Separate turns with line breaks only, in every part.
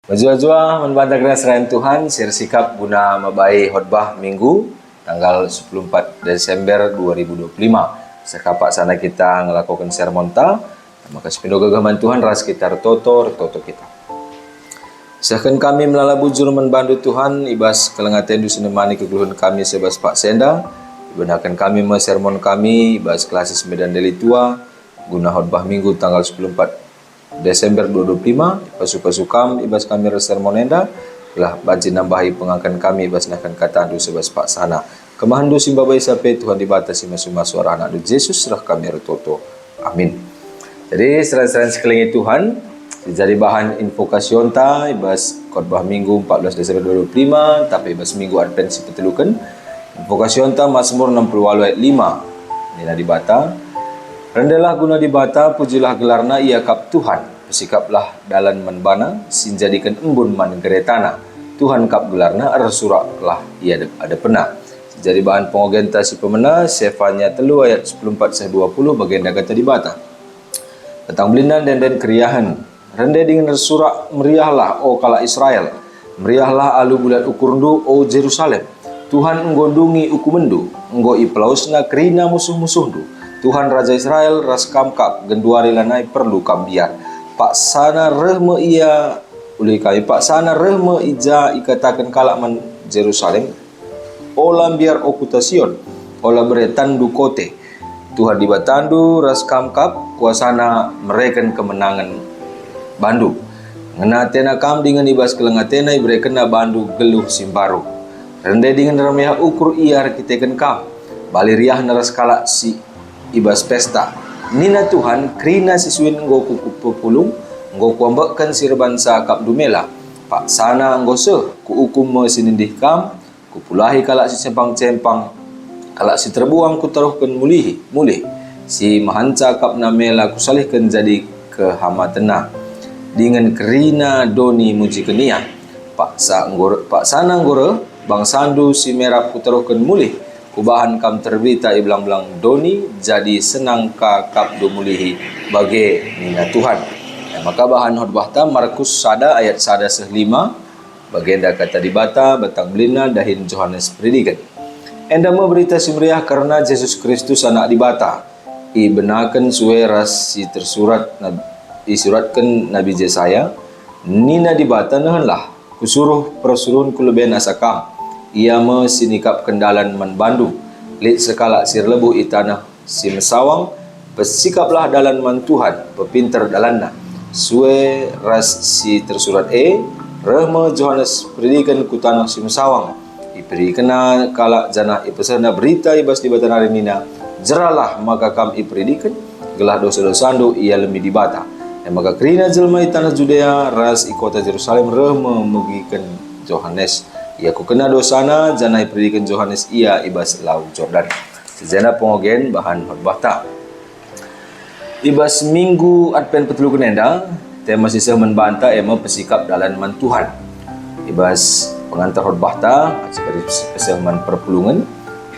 Menjua-jua membantah serahan Tuhan, share sikap guna mabai khotbah minggu tanggal 14 Desember 2025. Sekapak sana kita ngelakukan sermon ta, maka sepindo gagaman Tuhan ras kita retoto kita. Sahkan kami melala bujur membantu Tuhan, ibas kelengaten du sinemani kegeluhan kami sebas Pak Senda, ibenarkan kami sermon kami, ibas klasis Medan Deli Tua, guna khotbah minggu tanggal 14 Desember 2025, pasuka-sukam ibas kami resermonenda telah baji nambahi pengangkan kami ibas nakan kata andu sebas Pak Sana kemahandu simbabai sampai Tuhan dibatasi masuk suara anak Yesus serah kami retoto. Amin. Jadi serahan sekeliling Tuhan jadi bahan invokasion ta ibas khotbah minggu 14 Desember 2025 tapi ibas minggu Advent si petelukan invokasion ta Mazmur 68 ayat 5 nila dibata. Rendalah guna dibata, pujilah gelarna ia kap Tuhan, bersikaplah dalan menbana, sinjadikan embun man geretana. Tuhan kap gelarna, ersuraklah ia ada pena. Jadi bahan pengogenta si pemena, Sefanya telu ayat 14-20 bagian kata dibata. Tentang belindan dan keriahan, rendah dengan ersurak, meriahlah, o kala Israel. Meriahlah alu bulat ukurndu, o Jerusalem. Tuhan enggondungi ukumendu, enggo iplausna kerina musuh-musuhndu. Tuhan Raja Israel raskam kap genduari lanai perlu kambiar. Pak sana rehme ia uli kami Pak sana rehme ija ikatakan kalakman Jerusalem. Olam biar okutasion. Ola beretandu kote. Tuhan dibatandu raskam kap kuasana mereken kemenangan bandu. Ngena tena kam dengan ibas kelengatena ibrekena bandu geluh simbaru. Rendah dengan ramya ukur iar kiteken kam. Baliriah naras kalak si ibas pesta nina Tuhan krina siswin nggo kuku pepulung nggo kuambakkan sirbansa kap dumela Pak sana nggo se ku ukum mesinindih kam ku pulahi kalak si cempang-cempang kalak si terbuang ku taruhkan mulih si mahanca kap namela ku salihkan jadi kehamatena dengan kerina doni muji kenia Pak sana nggo bang sandu si merah ku taruhkan mulih kubahan kam terbita iblang-blang doni jadi senang ka kap dumulihi bagi nina Tuhan. Maka bahan khotbah ta Markus sada ayat sada sehlima bagian kata dibata batang belina dahin Yohanes predikan. Enda berita simriah karena Yesus Kristus anak dibata. Ibenakan sueras si tersurat disuratkan Nabi Yesaya nina dibata nahanlah kusuruh persuruhun kuleben asakam. Ia sinikap kendalan manbandu lit sekala sir lebu itanah si mesawang bersikaplah dalan man Tuhan pepinter dalanna sue ras si tersurat rehme Yohanes predikan ku tanah si mesawang iperi kena kala jana ipesana berita ibas di batan hari nina jeralah maka kam ipredikan gelah dosa-dosandu ia lembi dibata maka kerina jelma itanah Judea ras ikota Jerusalem rehme megikan Yohanes ia ku kena dosana janai predikan Yohanes ia ibas laut Jordan. Sejana pengogen bahan khotbah ta. Ibas minggu Advent petelu kenenda tema sisa membanta ema pesikap dalan man Tuhan. Ibas pengantar khotbah ta seperti pesan perpulungan.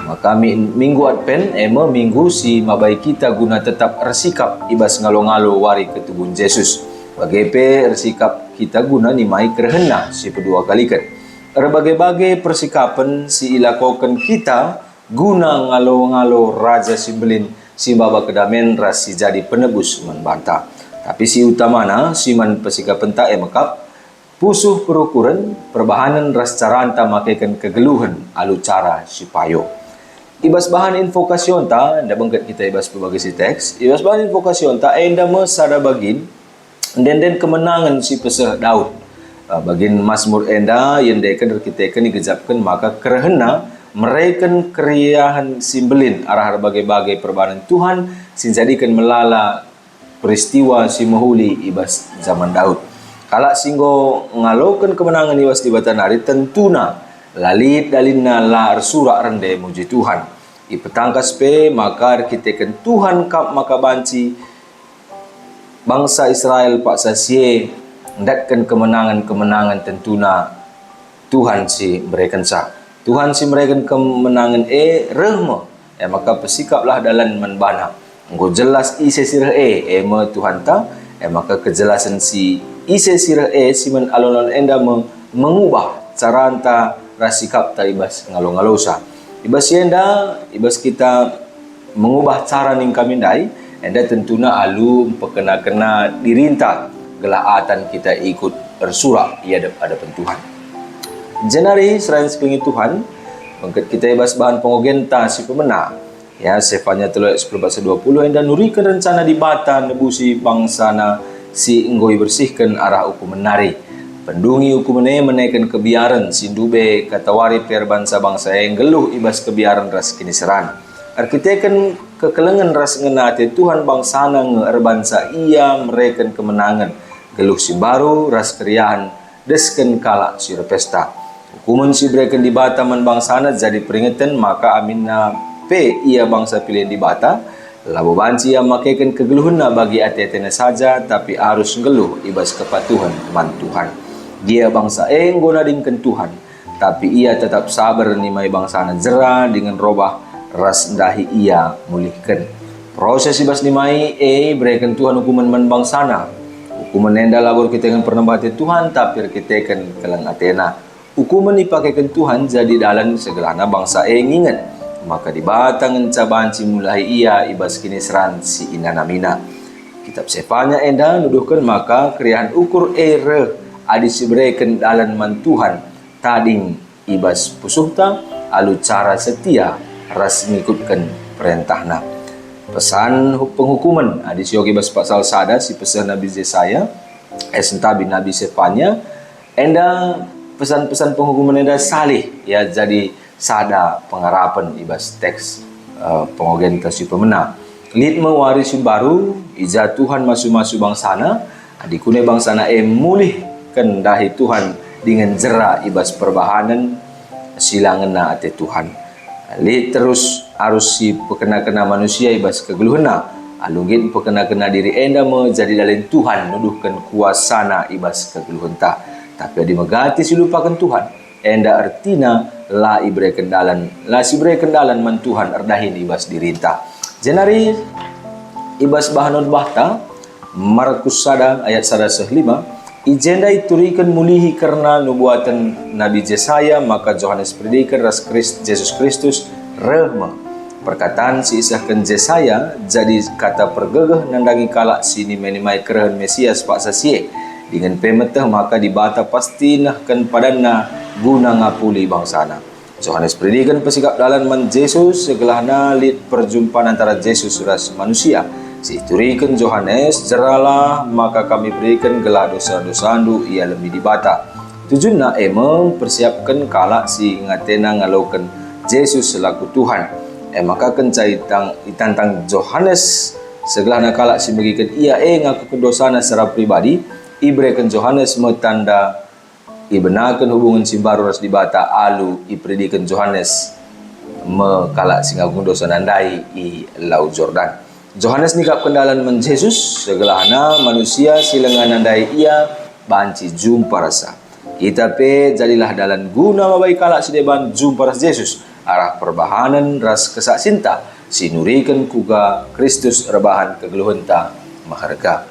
Maka minggu Advent ema minggu si mabai kita guna tetap bersikap ibas ngalo-ngalo wari ketubun Yesus. Bagepe bersikap kita guna nimai kerhena si kedua kalikan. Berbagai-bagai persikapan si ilakokan kita guna ngalo-ngalo Raja Simbelin si baba kedamen ras si jadi penebus membantah. Tapi si utamana si man persikapan tak emakap pusuh perukuran perbahanan ras caranta makaikan kegeluhan alu cara si payo. Ibas bahan invokasion ta anda bangkat kita ibas berbagai si teks. Ibas bahan invokasion ta enda mesada bagin den kemenangan si pesah Daud. Bagian Mazmur enda yang dekan kita digejapkan maka kerhena mereken keriahan simbelin arah bagai-bagai perbahanan Tuhan sinjadikan melala peristiwa si mahuli ibas zaman Daud. Kalak singgo ngalokan kemenangan ibas di batan hari tentuna lalit dalina la arsurak rende muji Tuhan. Ipetangkas pe maka kita Tuhan kap maka banci bangsa Israel pak sasie datkan kemenangan-kemenangan tentuna Tuhan si mereka sa. Tuhan si mereka kemenangan rehme. Maka persikaplah dalam menbana. Engko jelas isi sirah ema Tuhan ta. Maka kejelasan si ise sirah siman alon-alon enda mengubah cara anta rasikap ta ibas ngalo-ngalosa. Ibas enda ibas kita mengubah cara ning kami dai enda tentuna alu pekena-kena dirinta gelaatan kita ikut bersurak ia ada Tuhan. Jenari selain sepengi Tuhan, bangkat kita ibas bahan pengogenta si pemena. Ya, sefanya telur 10:20 dan nurikan rencana di bata nebusi bangsana si enggoi bersihkan arah hukum menari. Pendungi hukum menaikkan kebiaran sindube katawari per bangsa-bangsa yang geluh ibas kebiaran ras kini seran. Arkiteken kekelengan ras ngenate Tuhan bangsana ngeerbangsa ia mereken kemenangan. Geluh si baru ras keriahan desken kala si pesta. Hukuman si bereken di bata man bangsana jadi peringatan maka aminna ia bangsa pilihan di bata labo banci yang makaikan kegeluhna bagi ati-atina saja tapi harus ngeluh ibas kepatuhan teman Tuhan. Dia bangsa guna dingken Tuhan tapi ia tetap sabar nimai bangsana jera dengan robah ras dahi ia mulihkan. Proses ibas nimai berikan Tuhan hukuman man bangsana. Hukuman enda labor kita yang pernah bati Tuhan tapi kita kan kelang atena. Hukuman dipakaikan Tuhan jadi dalam segelana bangsa ingat. Maka di batang encabanci mulai ia ibas kini seran si inanamina. Kitab sepanya enda nuduhkan maka kriahan ukur adis bereken dalan man Tuhan tading ibas pusuhta alu cara setia ras ngikutkan perintahna. Pesan penghukuman adis yogi bas pasal sada si pesan Nabi Yesaya sentabi Nabi sepanya enda pesan-pesan penghukuman enda salih ya jadi sada pengarapan ibas teks pengogen kasih pemena lid mewarisi baru ija Tuhan masu-masu bangsana adikune bangsana mulih kendahi Tuhan dengan jera ibas perbahanan silangena ate Tuhan lid terus harus si pekena-kena manusia ibas kegeluhna alungin pekena-kena diri enda menjadi dalin Tuhan nuduhkan kuasana ibas kegeluhenta tapi adi megati silupakan Tuhan enda artina la ibre kendalan man Tuhan erdahin ibas dirinta. Jenari ibas bahanod bahta Markus sada ayat 105 ijenda iturikan mulihi karena nubuatan Nabi Yesaya maka Yohanes predikan ras Yesus Kristus rehma. Perkataan si isahkan Yesaya jadi kata pergegeh nandangi kalak sini menimai kerahan Mesias pak sasie dengan pemeteh maka dibata pasti nahkan padana guna ngapuli bangsana. Yohanes predikan pesikap dalan man Yesus segelahna lid perjumpaan antara Yesus ras manusia. Si turikan Yohanes jeralah maka kami berikan gelah dosa-dosandu ia lebih dibata. Tujuanna mempersiapkan kalak si ngatena ngalaukan Yesus selaku Tuhan. Maka kencai itantang Yohanes segelahna kalak si bagikan ia ngaku kedosana secara pribadi. Ibrekan Yohanes metanda ibenakan hubungan si baru ras dibata alu ipredikan Yohanes mekalak singagung dosa nandai i Laut Jordan. Yohanes nikap kendalan men Yesus segelahna manusia silengan nandai ia banci jumpa rasa. Kita jadilah dalan guna mabai kalak si deban jumpa ras Yesus arah perbahanan ras kesak cinta sinurikan kuga Kristus rebahan kegeluhenta maharga.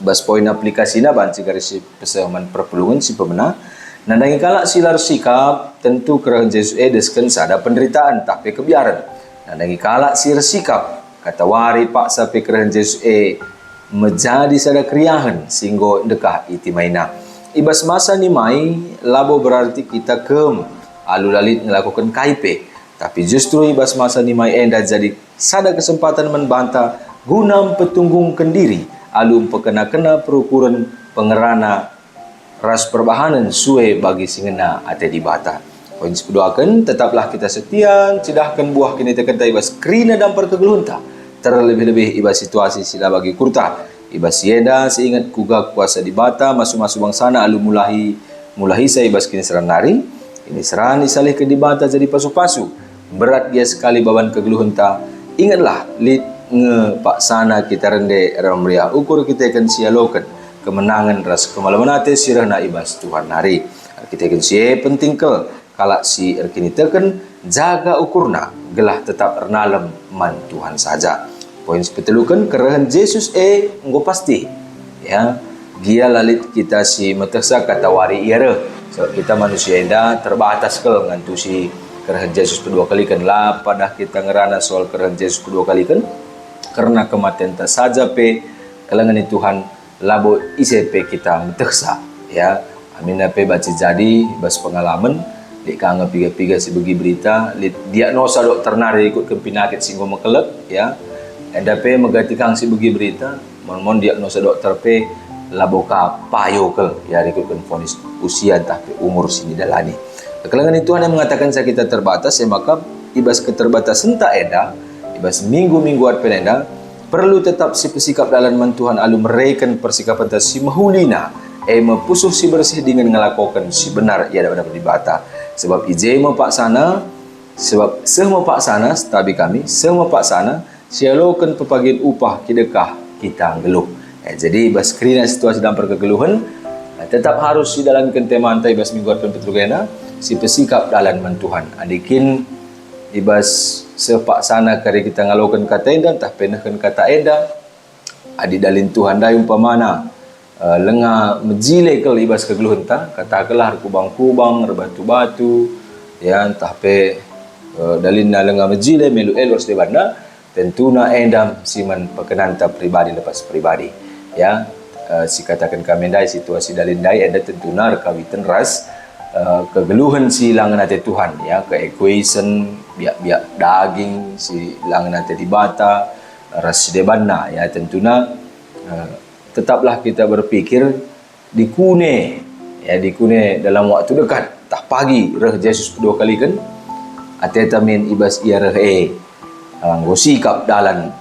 Bas poin aplikasinya banci garis pesaman perpelungan si pemena nandangi kalak silar sikap tentu kerahan Yesus desken sada penderitaan tapi kebiaran nandangi kalak silar sikap kata wari pak sampai kerahan Yesus menjadi sada kriahan singgo dekah iti maina ibas masa ni mai labo berarti kita alu lalit melakukan KIP tapi justru ibas masa ni mai enda jadi sada kesempatan membantah guna petunggungkan diri alum pekena-kena perukuran pengerana ras perbahanan suwe bagi singena ate di bata. Poin sepeduakan tetaplah kita setia cidahkan buah kini tekenta ibas krina dampar kegeluhunta terlebih-lebih ibas situasi sila bagi kurta ibas sieda seingat kuga kuasa di bata masuk-masuk bangsana alu mulahi saya ibas kini seran nari ini seran disalih ke di bata jadi pasu-pasu berat dia sekali baban kegeluhunta ingatlah lid pak sana kita rende ramriah ukur kita akan sialokan kemenangan ras kemalamanate sirahna ibas Tuhan hari kita akan siya penting ke kalak si erkini teken jaga ukurna gelah tetap ernalem man Tuhan saja. Poin sepetelukan kerahan Yesus nggo pasti ya dia lalit kita si metesa kata wari iara. Sebab kita manusia enda terbatas ke dengan tu si kerahan Yesus kedua kali kan lah pada kita ngerana soal kerahan Yesus kedua kali kan karena kematian tak saja pe kalangan Tuhan labo ICP kita metesa ya. Amin apa baca jadi bas pengalaman di kanga piga-piga si bagi berita diagnosa dokter nari ikut ke penyakit singgo mekelek ya. Enda pe megati kang si bagi berita mon diagnosa dokter pe laboka payo ke ya ikutkan vonis usia tapi umur sini dalani. Kalangan Tuhan yang mengatakan saya kita terbatas ya maka ibas keterbatasan tak eda ibas minggu-minggu adpen eda perlu tetap si persikap dalam Tuhan alu mereken persikapan si mahulina mepusuh si bersih dengan ngelakukan si benar ia dapat dibata sebab ije pak sana sebab semua pak sana tabi kami semua pak sana sialokan pepagian upah kidekah kita ngeluh jadi bas kerina situasi dalam perkegeluhan tetap harus di dalam tema antai bas minggu adpen petrugena si persikap dalam Tuhan adikin ibas sepak sana kari kita ngalokan kata enda tah penakan kata enda adi dalin Tuhan dah umpamana lenga mejile kel ibas kegeluhan ta kata kelah kubang-kubang rebatu-batu ya entah pe dalin na lenga mejile melu elos de banda tentuna endam siman pekenanta pribadi lepas pribadi ya si katakan kami dai situasi dalin dai ada tentuna rekawitan ras kegeluhan si langan hati Tuhan ya keegoisan biak-biak daging si langan hati dibata ras debana ya tentuna tetaplah kita berpikir dikune dalam waktu dekat tak pagi reh Yesus kedua kali kan atetamin ibas ia reh gosikap dalan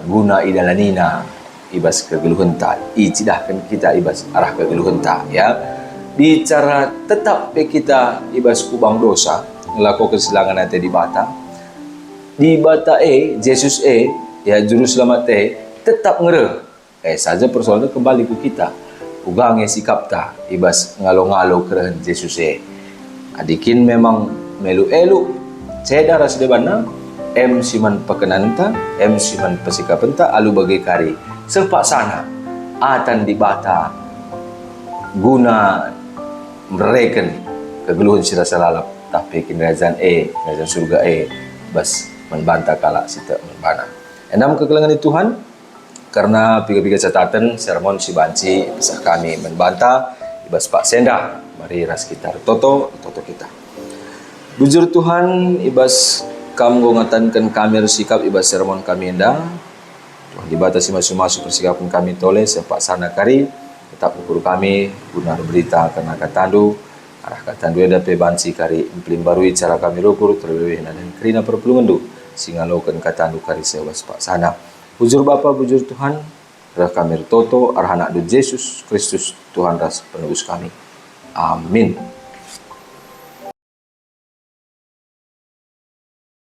guna idalanina ibas kegeluhan ta icidahkan kita ibas arah kegeluhan ta ya bicara tetap kita ibas kubang dosa ngelakukan kesilangan hati di bata Yesus ya juru selamat tetap ngereh saja persoalannya kembali ke kita ugang sikap ta ibas ngalo-ngalo keren Yesus adikin memang melu elu cedar ras debana siman pekenanta siman pesikapenta alu bagai kari sepak sana atan dibata guna mereken kegeluhan sira salalap tapi kinrazan razan surga bas membantah kala sita membana enam kekelangan Tuhan karena piga-piga catatan sermon si banci besar kami membantah ibas Pak Senda mari ras kita toto kita bujur Tuhan ibas kamu ngatankan kami sikap ibas sermon kami enda Tuhan dibatasi masuk-masuk persikapan kami toleh sepak sana kari tetap ukur kami guna berita karena katandu arah katandu ada pe banci kari implim barui cara kami ukur terlebih dan kerina perpulungan singalokan katandu kari sebas Pak sana. Bujur Bapa, bujur Tuhan, rah kami toto, arah anak Yesus Kristus, Tuhan ras penebus kami. Amin.